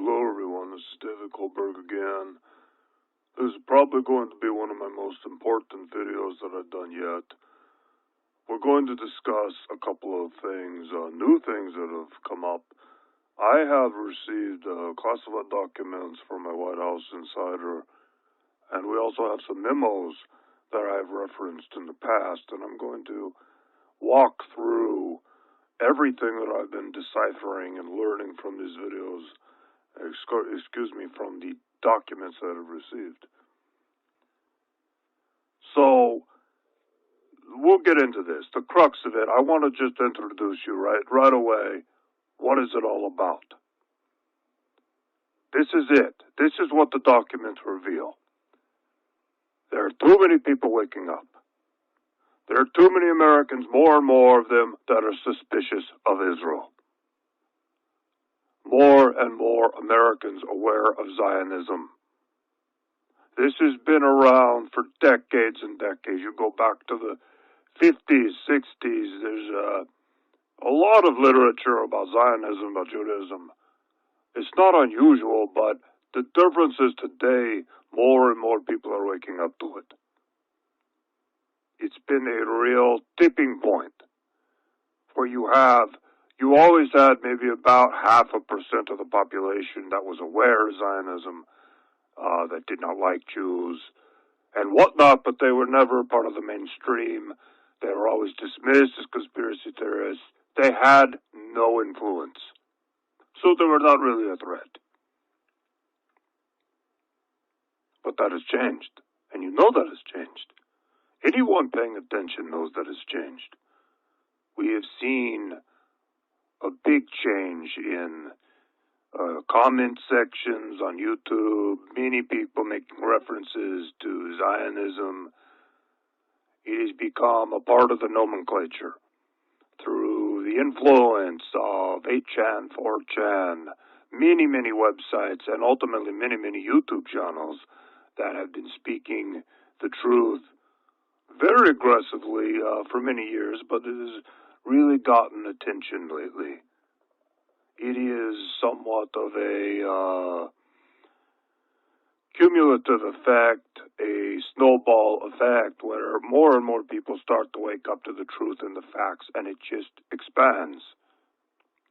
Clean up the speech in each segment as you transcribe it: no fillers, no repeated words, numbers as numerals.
Hello everyone, this is David Kohlberg again. This is probably going to be one of my most important videos that I've done yet. We're going to discuss a couple of things, new things that have come up. I have received classified documents from my White House insider, and we also have some memos that I've referenced in the past, and I'm going to walk through everything that I've been deciphering and learning from these videos, from the documents that I've received. So, we'll get into this. The crux of it, I want to just introduce you right away. What is it all about? This is it. This is what the documents reveal. There are too many people waking up. There are too many Americans, more and more of them, that are suspicious of Israel. More and more Americans aware of Zionism. This has been around for decades and decades. You go back to the 50s, 60s, there's a lot of literature about Zionism, about Judaism. It's not unusual, but the difference is today, more and more people are waking up to it. It's been a real tipping point where you always had maybe about 0.5% of the population that was aware of Zionism, that did not like Jews and whatnot, but they were never part of the mainstream. They were always dismissed as conspiracy theorists. They had no influence. So they were not really a threat. But that has changed. And you know that has changed. Anyone paying attention knows that has changed. We have seen a big change in comment sections on YouTube, many people making references to Zionism. It has become a part of the nomenclature through the influence of 8chan, 4chan, many websites, and ultimately many YouTube channels that have been speaking the truth very aggressively for many years, but it has really gotten attention lately. It is somewhat of a cumulative effect, a snowball effect, where more and more people start to wake up to the truth and the facts, and it just expands,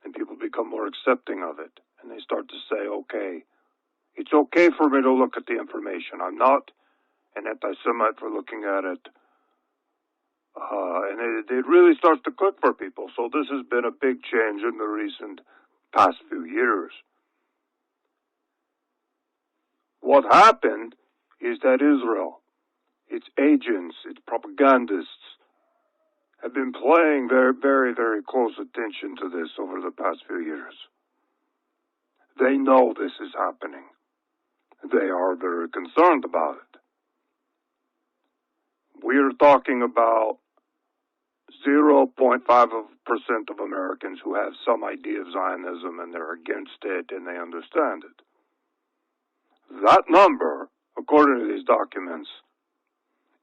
and people become more accepting of it, and they start to say, okay, it's okay for me to look at the information. I'm not an anti-Semite for looking at it. And it really starts to click for people. So this has been a big change in the recent past few years. What happened is that Israel, its agents, its propagandists, have been paying very close attention to this over the past few years. They know this is happening. They are very concerned about it. We are talking about 0.5% of Americans who have some idea of Zionism and they're against it and they understand it. That number, according to these documents,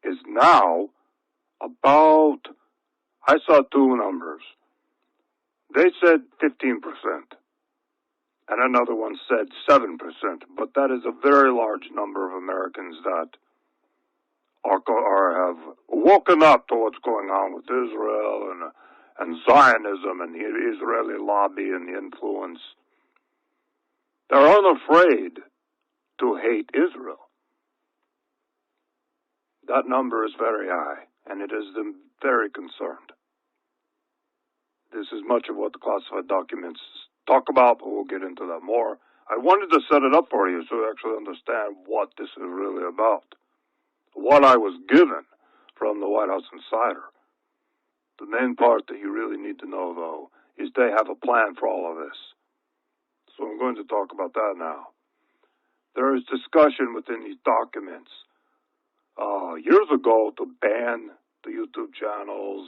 is now about, I saw two numbers. They said 15%, and another one said 7%, but that is a very large number of Americans that have woken up to what's going on with Israel and Zionism and the Israeli lobby and the influence. They're unafraid to hate Israel. That number is very high, and it has them very concerned. This is much of what the classified documents talk about, but we'll get into that more. I wanted to set it up for you so you actually understand what this is really about. What I was given from the White House insider. The main part that you really need to know, though, is they have a plan for all of this. So I'm going to talk about that now. There is discussion within these documents years ago to ban the YouTube channels,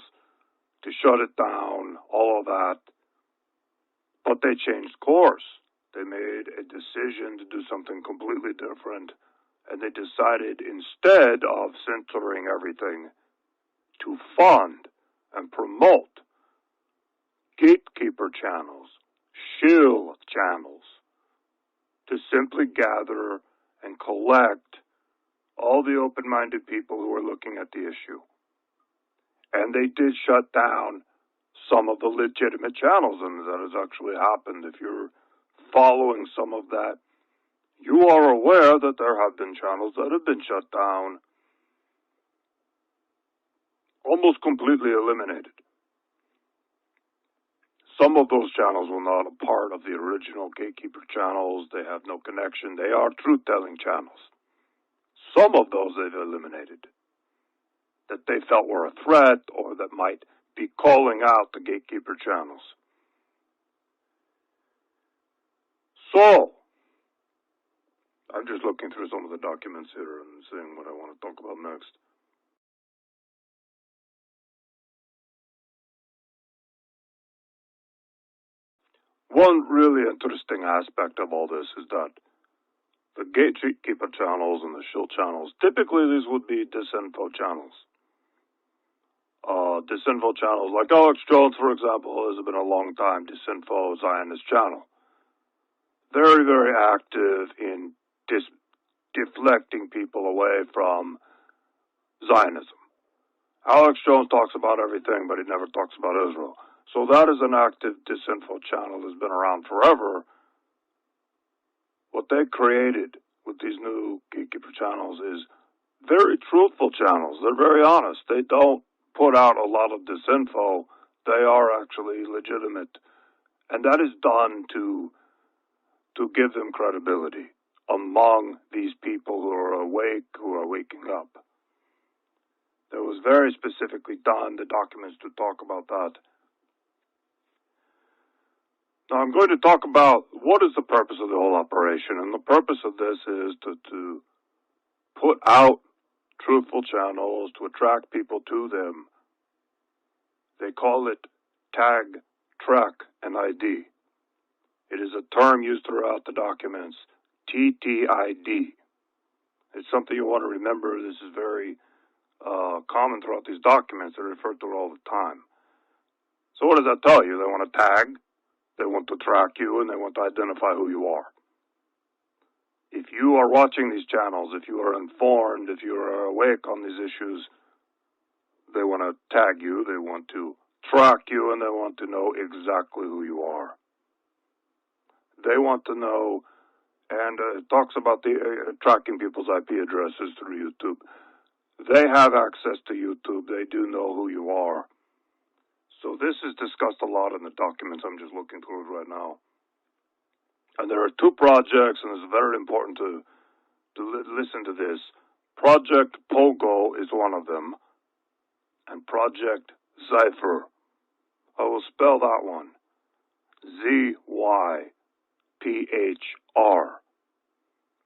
to shut it down, all of that. But they changed course. They made a decision to do something completely different. And they decided, instead of censoring everything, to fund and promote gatekeeper channels, shill channels, to simply gather and collect all the open-minded people who are looking at the issue. And they did shut down some of the legitimate channels, and that has actually happened. If you're following some of that, you are aware that there have been channels that have been shut down, almost completely eliminated. Some of those channels were not a part of the original Gatekeeper channels. They have no connection. They are truth-telling channels. Some of those they've eliminated that they felt were a threat or that might be calling out the Gatekeeper channels. So, I'm just looking through some of the documents here and seeing what I want to talk about next. One really interesting aspect of all this is that the Gatekeeper channels and the shill channels, typically these would be disinfo channels. Disinfo channels like Alex Jones, for example, has been a long time disinfo Zionist channel. Very, very active in deflecting people away from Zionism. Alex Jones talks about everything, but he never talks about Israel. So that is an active disinfo channel that's been around forever. What they created with these new Gatekeeper channels is very truthful channels. They're very honest. They don't put out a lot of disinfo. They are actually legitimate. And that is done to give them credibility among these people who are awake, who are waking up. There was very specifically done, the documents to talk about that. Now I'm going to talk about what is the purpose of the whole operation. And the purpose of this is to put out truthful channels, to attract people to them. They call it tag, track, and ID. It is a term used throughout the documents, TTID. It's something you want to remember. This is very common throughout these documents. They're referred to it all the time. So what does that tell you? They want to tag, they want to track you, and they want to identify who you are. If you are watching these channels, if you are informed, if you are awake on these issues, they want to tag you, they want to track you, and they want to know exactly who you are. They want to know, and it talks about the tracking people's IP addresses through YouTube. They have access to YouTube. They do know who you are. So this is discussed a lot in the documents. I'm just looking through it right now. And there are two projects, and it's very important to listen to this. Project Pogo is one of them, and Project Zypher. I will spell that one. ZYPHR.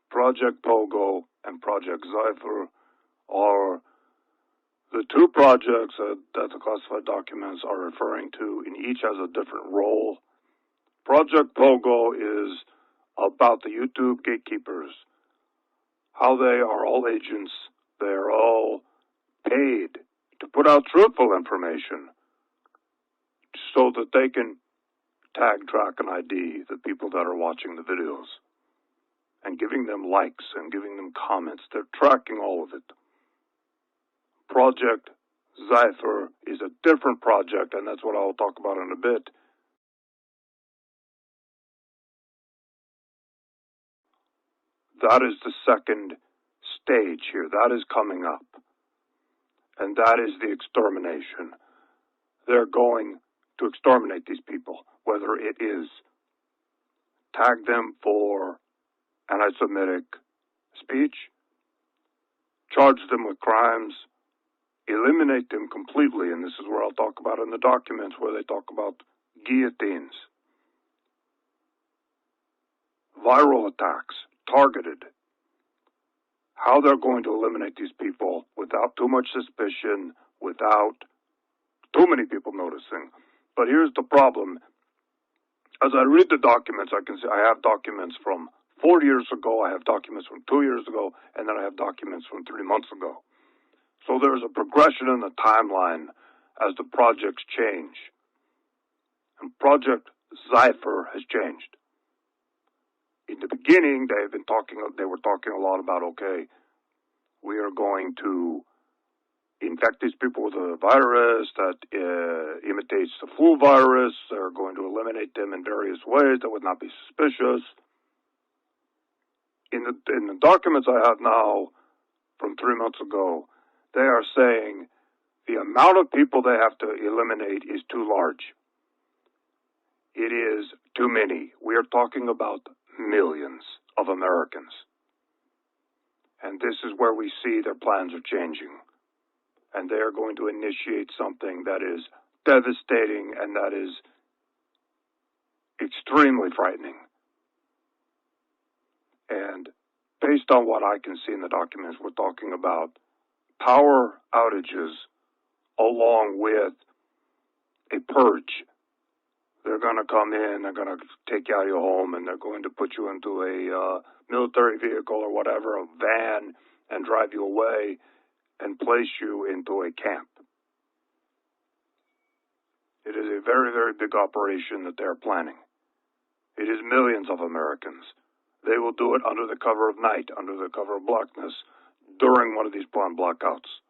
Project Pogo and Project Zypher are the two projects that the classified documents are referring to, and each has a different role. Project Pogo is about the YouTube gatekeepers, how they are all agents. They are all paid to put out truthful information so that they can tag, track, and ID the people that are watching the videos and giving them likes and giving them comments. They're tracking all of it. Project Zypher is a different project, and that's what I'll talk about in a bit. That is the second stage here. That is coming up. And that is the extermination. They're going to exterminate these people, whether it is tag them for anti-Semitic speech, charge them with crimes, eliminate them completely, and this is where I'll talk about in the documents where they talk about guillotines, viral attacks, targeted, how they're going to eliminate these people without too much suspicion, without too many people noticing. But here's the problem. As I read the documents, I can see I have documents from 4 years ago, I have documents from 2 years ago, and then I have documents from 3 months ago. So there's a progression in the timeline as the projects change. And Project Zypher has changed. in the beginning, they were talking a lot about, okay, we are going to infect these people with a virus that imitates the flu virus. They're going to eliminate them in various ways that would not be suspicious. In the documents I have now from 3 months ago, they are saying the amount of people they have to eliminate is too large. It is too many. We are talking about millions of Americans. And this is where we see their plans are changing. And they are going to initiate something that is devastating and that is extremely frightening. And based on what I can see in the documents, we're talking about power outages along with a purge. They're going to come in, they're going to take you out of your home, and they're going to put you into a military vehicle or whatever, a van, and drive you away and place you into a camp. It is a very, very big operation that they're planning. It is millions of Americans. They will do it under the cover of night, under the cover of blackness, during one of these planned blackouts.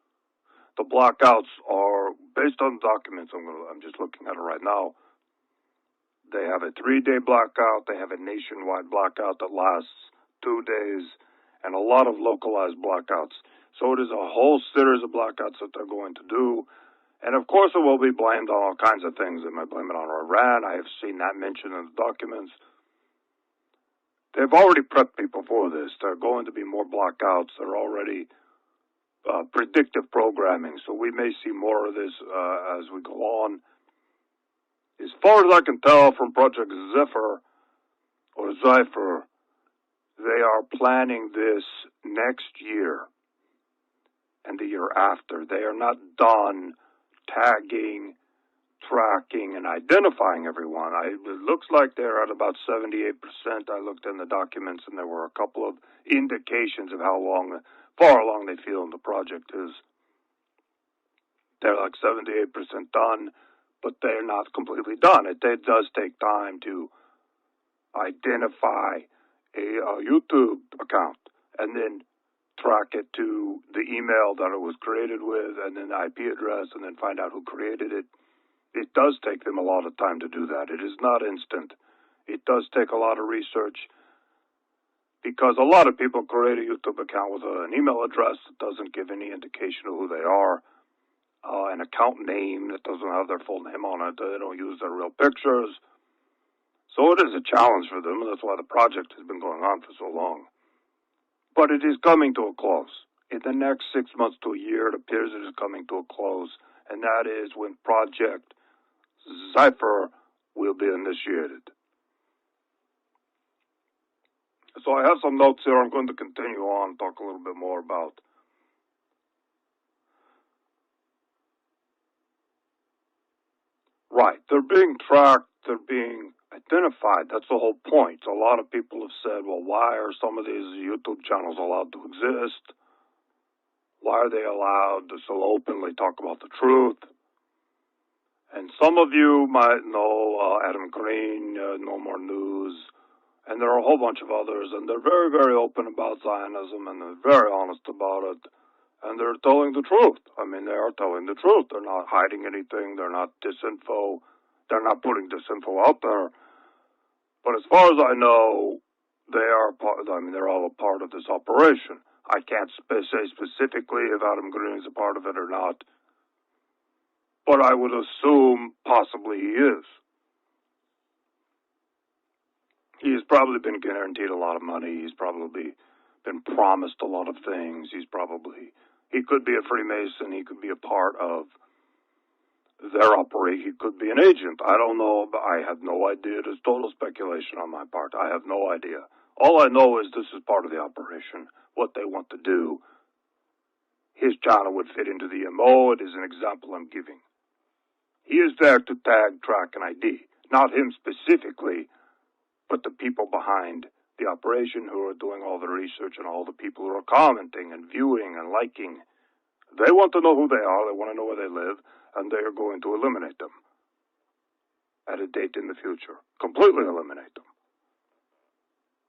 The blackouts are, based on documents, I'm just looking at it right now, they have a 3-day blackout, they have a nationwide blackout that lasts 2 days, and a lot of localized blackouts. So it is a whole series of blackouts that they're going to do. And of course it will be blamed on all kinds of things. They might blame it on Iran. I have seen that mentioned in the documents. They've already prepped people for this. There are going to be more blackouts. They're already predictive programming. So we may see more of this as we go on. As far as I can tell from Project Zephyr, or Zephyr, they are planning this next year and the year after. They are not done tagging, tracking, and identifying everyone. It looks like they're at about 78%. I looked in the documents, and there were a couple of indications of far along they feel the project is. They're like 78% done, but they're not completely done. It does take time to identify a YouTube account and then track it to the email that it was created with and then the IP address and then find out who created it. It does take them a lot of time to do that. It is not instant. It does take a lot of research because a lot of people create a YouTube account with an email address that doesn't give any indication of who they are, an account name that doesn't have their full name on it. They don't use their real pictures. So it is a challenge for them, and that's why the project has been going on for so long. But it is coming to a close. In the next 6 months to a year, it appears it is coming to a close, and that is when Project Zephyr will be initiated. So I have some notes here. I'm going to continue on, talk a little bit more about right. They're being tracked. They're being identified. That's the whole point. A lot of people have said, well, why are some of these YouTube channels allowed to exist? Why are they allowed to so openly talk about the truth? And some of you might know Adam Green, No More News, and there are a whole bunch of others, and they're very, very open about Zionism, and they're very honest about it, and they're telling the truth. I mean, they are telling the truth. They're not hiding anything. They're not disinfo. They're not putting disinfo out there. But as far as I know, they're all a part of this operation. I can't say specifically if Adam Green is a part of it or not, but I would assume possibly he is. He has probably been guaranteed a lot of money. He's probably been promised a lot of things. He could be a Freemason. He could be a part of their operation. He could be an agent. I don't know. I have no idea. It is total speculation on my part. I have no idea. All I know is this is part of the operation, what they want to do. His channel would fit into the MO. It is an example I'm giving. He is there to tag, track, and ID. Not him specifically, but the people behind the operation who are doing all the research and all the people who are commenting and viewing and liking. They want to know who they are. They want to know where they live, and they are going to eliminate them at a date in the future. Completely eliminate them.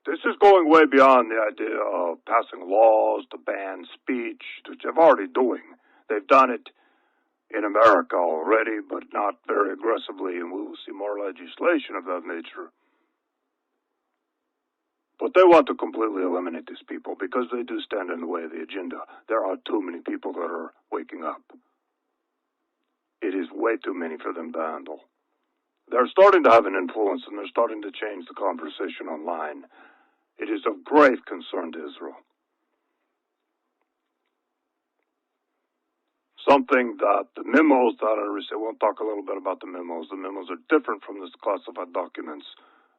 This is going way beyond the idea of passing laws to ban speech, which they're already doing. They've done it in America already, but not very aggressively, and we will see more legislation of that nature. But they want to completely eliminate these people because they do stand in the way of the agenda. There are too many people that are waking up. It is way too many for them to handle. They're starting to have an influence, and they're starting to change the conversation online. It is of grave concern to Israel. Something that the memos that I received, we'll talk a little bit about the memos. The memos are different from the classified documents.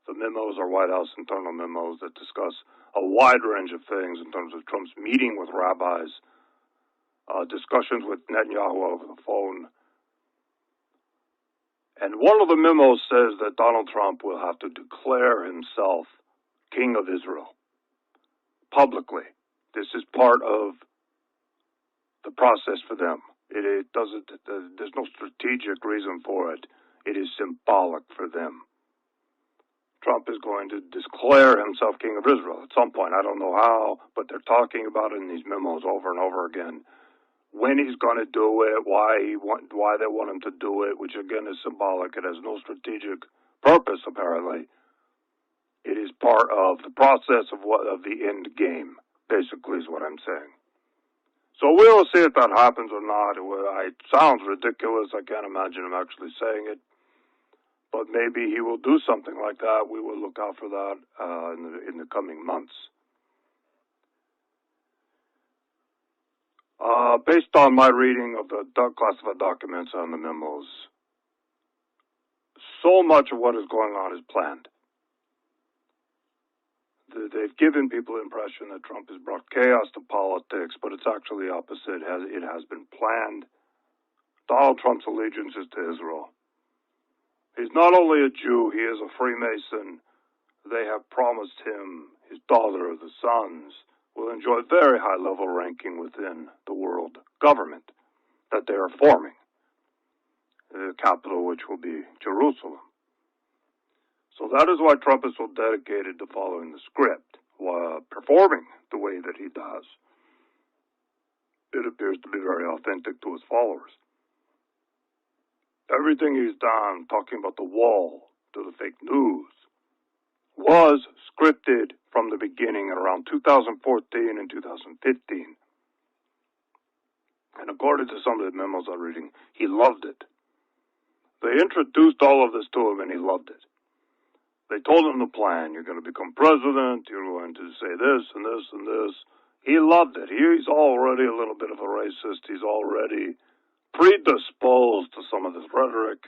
The memos are White House internal memos that discuss a wide range of things in terms of Trump's meeting with rabbis, discussions with Netanyahu over the phone. And one of the memos says that Donald Trump will have to declare himself king of Israel publicly. This is part of the process for them. It doesn't. There's no strategic reason for it. It is symbolic for them. Trump is going to declare himself king of Israel at some point. I don't know how, but they're talking about it in these memos over and over again. When he's going to do it, why they want him to do it, which again is symbolic. It has no strategic purpose, apparently. It is part of the process of the end game, basically, is what I'm saying. So we'll see if that happens or not. It sounds ridiculous. I can't imagine him actually saying it. But maybe he will do something like that. We will look out for that in the coming months. Based on my reading of the classified documents and the memos, so much of what is going on is planned. They've given people the impression that Trump has brought chaos to politics, but it's actually opposite. It has been planned. Donald Trump's allegiance is to Israel. He's not only a Jew, he is a Freemason. They have promised him, his daughter, the sons, will enjoy very high-level ranking within the world government that they are forming, the capital which will be Jerusalem. So that is why Trump is so dedicated to following the script, while performing the way that he does. It appears to be very authentic to his followers. Everything he's done, talking about the wall to the fake news, was scripted from the beginning at around 2014 and 2015. And according to some of the memos I'm reading, he loved it. They introduced all of this to him and he loved it. They told him the plan. You're going to become president. You're going to say this and this and this. He loved it. He's already a little bit of a racist. He's already predisposed to some of this rhetoric.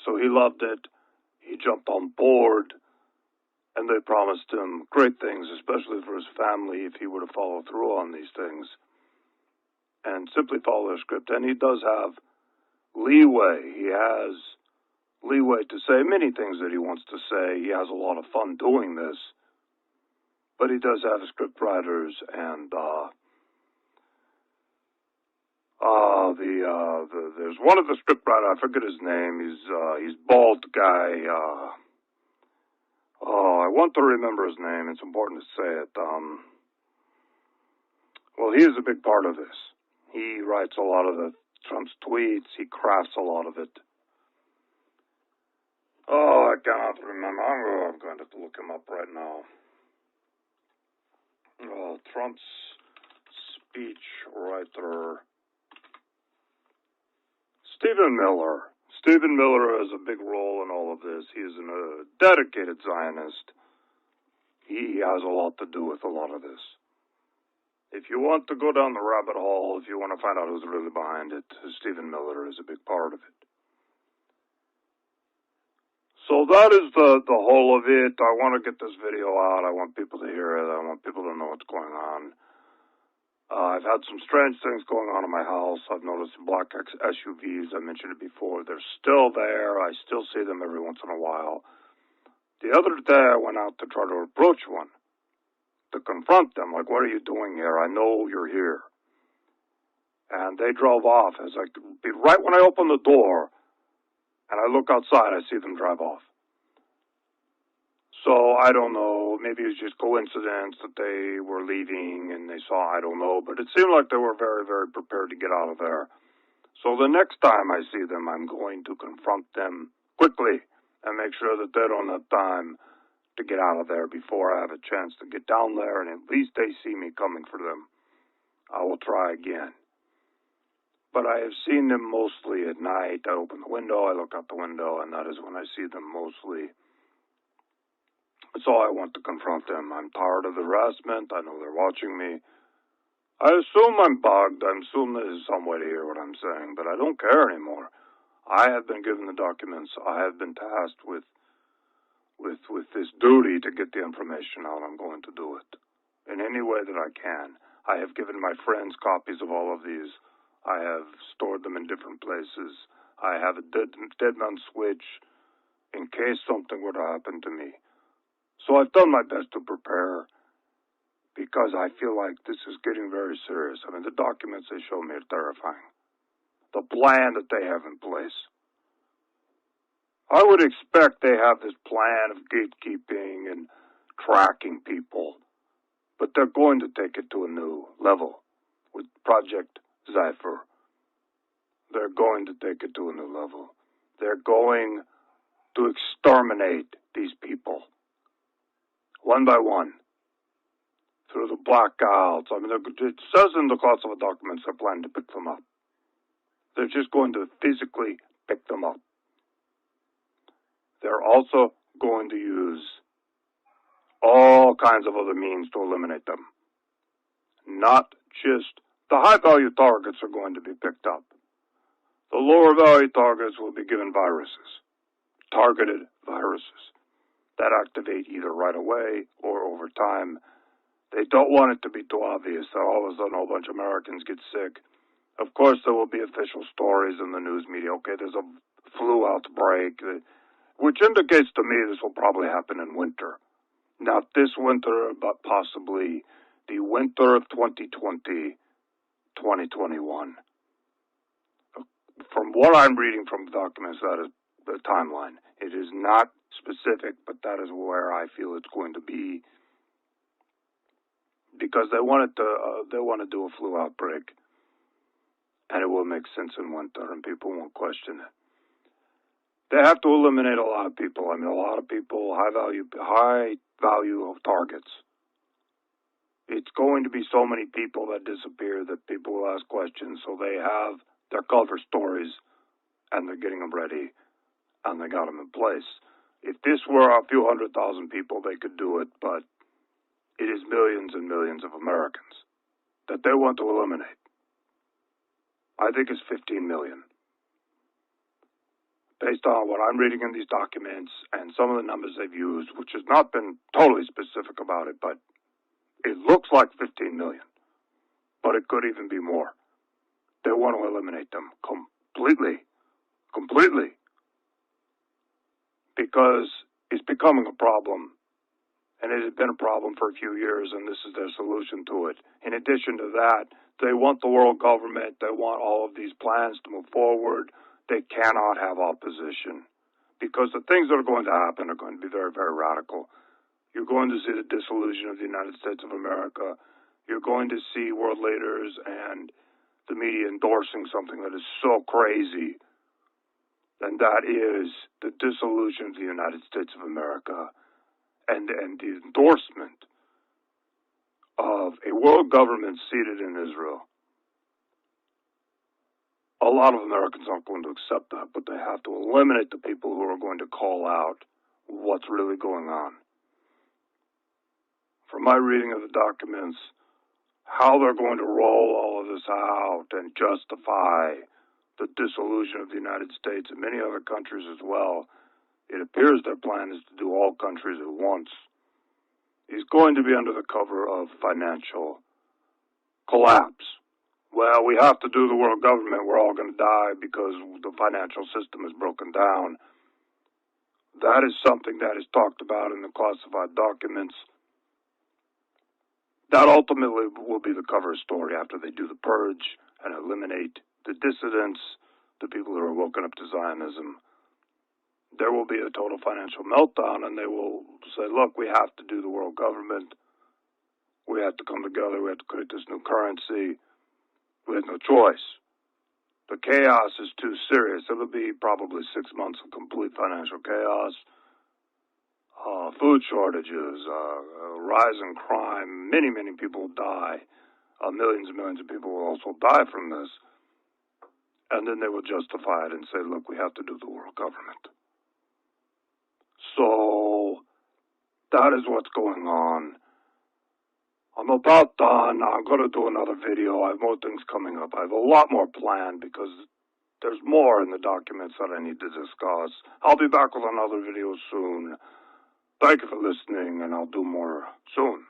So he loved it. He jumped on board. And they promised him great things, especially for his family, if he were to follow through on these things and simply follow their script. And he does have leeway. He has leeway to say many things that he wants to say. He has a lot of fun doing this. But he does have script writers, and there's one of the script writers, I forget his name. He's bald guy. I want to remember his name. It's important to say it. Well, he is a big part of this. He writes a lot of Trump's tweets. He crafts a lot of it. Oh, I cannot remember. I'm going to have to look him up right now. Trump's speech writer. Stephen Miller. Stephen Miller has a big role in all of this. He is a dedicated Zionist. He has a lot to do with a lot of this. If you want to go down the rabbit hole, if you want to find out who's really behind it, Stephen Miller is a big part of it. So that is the whole of it. I want to get this video out. I want people to hear it. I want people to know what's going on. I've had some strange things going on in my house. I've noticed black SUVs. I mentioned it before. They're still there. I still see them every once in a while. The other day, I went out to try to approach one, to confront them. Like, what are you doing here? I know you're here. And they drove off. As I could be right when I opened the door, and I look outside, I see them drive off. So I don't know, maybe it was just coincidence that they were leaving and they saw, I don't know, but it seemed like they were very, very prepared to get out of there. So the next time I see them, I'm going to confront them quickly and make sure that they don't have time to get out of there before I have a chance to get down there, and at least they see me coming for them. I will try again. But I have seen them mostly at night. I open the window, I look out the window, and that is when I see them mostly. So I want to confront them. I'm tired of the harassment. I know they're watching me. I assume I'm bugged. I assume there's some way to hear what I'm saying, but I don't care anymore. I have been given the documents. I have been tasked with this duty to get the information out. I'm going to do it in any way that I can. I have given my friends copies of all of these. I have stored them in different places. I have a dead man switch in case something were to happen to me. So I've done my best to prepare because I feel like this is getting very serious. I mean, the documents they show me are terrifying. The plan that they have in place. I would expect they have this plan of gatekeeping and tracking people, but they're going to take it to a new level with Project Zephyr. They're going to take it to a new level. They're going to exterminate these people, one by one, through the blackouts. I mean, it says in the classified documents they're planning to pick them up. They're just going to physically pick them up. They're also going to use all kinds of other means to eliminate them. Not just the high-value targets are going to be picked up. The lower-value targets will be given viruses, targeted viruses, that activate either right away or over time. They don't want it to be too obvious that all of a sudden a whole bunch of Americans get sick. Of course, there will be official stories in the news media. Okay, there's a flu outbreak, which indicates to me this will probably happen in winter. Not this winter, but possibly the winter of 2020, 2021. From what I'm reading from the documents, that is the timeline. It is not specific, but that is where I feel it's going to be, because they want to do a flu outbreak, and it will make sense in winter, and people won't question it. They have to eliminate a lot of people. I mean, a lot of people, high value of targets. It's going to be so many people that disappear that people will ask questions, so they have their cover stories, and they're getting them ready, and they got them in place. If this were a few 100,000 people, they could do it, but it is millions and millions of Americans that they want to eliminate. I think it's 15 million. Based on what I'm reading in these documents and some of the numbers they've used, which has not been totally specific about it, but it looks like 15 million. But it could even be more. They want to eliminate them completely. Because it's becoming a problem. And it has been a problem for a few years, and this is their solution to it. In addition to that, they want the world government, they want all of these plans to move forward. They cannot have opposition, because the things that are going to happen are going to be very, very radical. You're going to see the dissolution of the United States of America. You're going to see world leaders and the media endorsing something that is so crazy, and that is the dissolution of the United States of America. And the endorsement of a world government seated in Israel. A lot of Americans aren't going to accept that, but they have to eliminate the people who are going to call out what's really going on. From my reading of the documents, how they're going to roll all of this out and justify the dissolution of the United States and many other countries as well, it appears their plan is to do all countries at once. It's going to be under the cover of financial collapse. Well, we have to do the world government. We're all going to die because the financial system is broken down. That is something that is talked about in the classified documents. That ultimately will be the cover story after they do the purge and eliminate the dissidents, the people who are woken up to Zionism. There will be a total financial meltdown, and they will say, look, we have to do the world government. We have to come together. We have to create this new currency. We have no choice. The chaos is too serious. It'll be probably 6 months of complete financial chaos. Food shortages, rise in crime. Many, many people will die. Millions and millions of people will also die from this. And then they will justify it and say, look, we have to do the world government. So that is what's going on. I'm about done. I'm going to do another video. I have more things coming up. I have a lot more planned because there's more in the documents that I need to discuss. I'll be back with another video soon. Thank you for listening, and I'll do more soon.